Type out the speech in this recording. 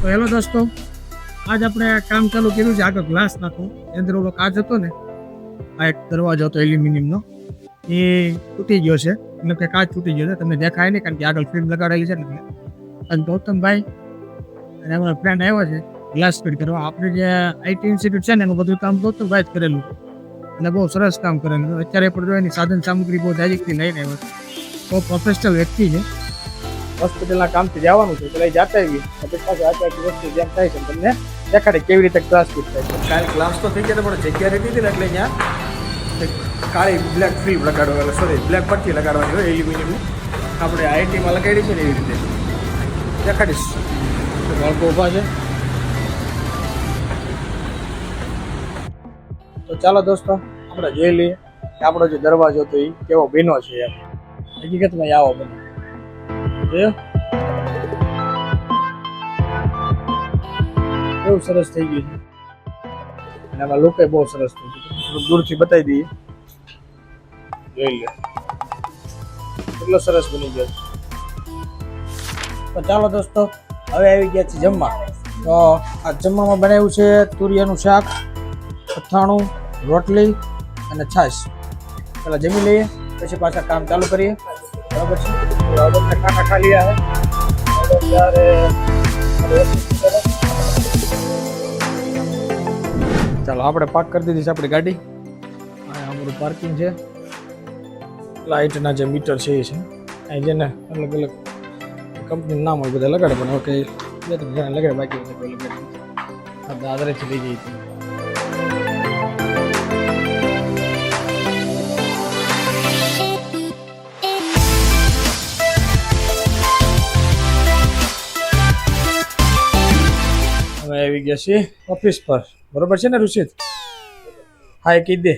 તો હેલો દોસ્તો, આજ આપણે કામ ચાલુ કર્યું છે. આગળ ગ્લાસ નાખો, અંદર ઓલો કાચ હતો ને, આ એક દરવાજો હતો એલ્યુમિનિયમનો, એ તૂટી ગયો છે. એટલે કે કાચ તૂટી ગયો છે, તમને દેખાય નહીં કારણ કે આગળ ફિલ્મ લગાડેલી છે ને. અને ગૌતમભાઈ અને અમારા ફ્રેન્ડ આવ્યા છે ગ્લાસ ફિટ કરવા. આપણે જે આઈટી ઇન્સ્ટિટ્યૂટ છે ને એનું બધું કામ ગૌતમભાઈ જ કરેલું અને બહુ સરસ કામ કરેલું. અત્યારે પણ જો એની સાધન સામગ્રી બહુ જાજીથી લઈને આવ્યો છે. બહુ પ્રોફેશનલ વ્યક્તિ છે. હોસ્પિટલના કામથી જવાનું છે એટલે જાતા આવી આટલી વસ્તુ જેમ થાય છે તમને દેખાડે કેવી રીતે ક્લાસ ફિટ થાય છે. કાલે ક્લાસ તો થઈ ગયા પણ જગ્યા રહેતી હતી ને એટલે અહીંયા કાળી બ્લેક ફિલ્મ લગાડવા, સોરી બ્લેક પટ્ટી લગાડવાની હોય એલ્યુમિનિયમની. આપણે આઈટીમાં લગાડી છે ને એવી રીતે દેખાડીશ. બાળકો ઊભા છે. તો ચાલો દોસ્તો, આપણે જોઈ લઈએ કે આપણો જે દરવાજો હતો એ કેવો ભીનો છે. એમ હકીકતમાં આવો બને કેવું સરસ થઈ ગયું છે અને આમાં લુક બહુ સરસ થઈ ગયું. દૂરથી બતાવી દઈએ, જોઈ લે કેટલો સરસ બની ગયો. તો ચાલો દોસ્તો, હવે આવી ગયા છે જમવા. તો આ જમવામાં બનાવ્યું છે તુરિયાનું શાક, અથાણું, રોટલી અને છાશ. પેલા જમી લઈએ પછી પાછા કામ ચાલુ કરીએ, બરાબર છે. ખાના ખા लिया है ચાલો આપણે પાર્ક કરી દીધી છે આપણી ગાડી. અમારું પાર્કિંગ છે. લાઇટના જે મીટર છે એ છે અહીં જેને અલગ અલગ કંપનીનું નામ હોય બધા લગાડે, પણ ઓકે બે ત્રણ જણા લગાડે, બાકી લગાડે દાદરેથી લઈ જઈ હતી. અમે આવી ગયા છીએ ઓફિસ પર, બરોબર છે ને ઋષિત? હા એ કહી દે.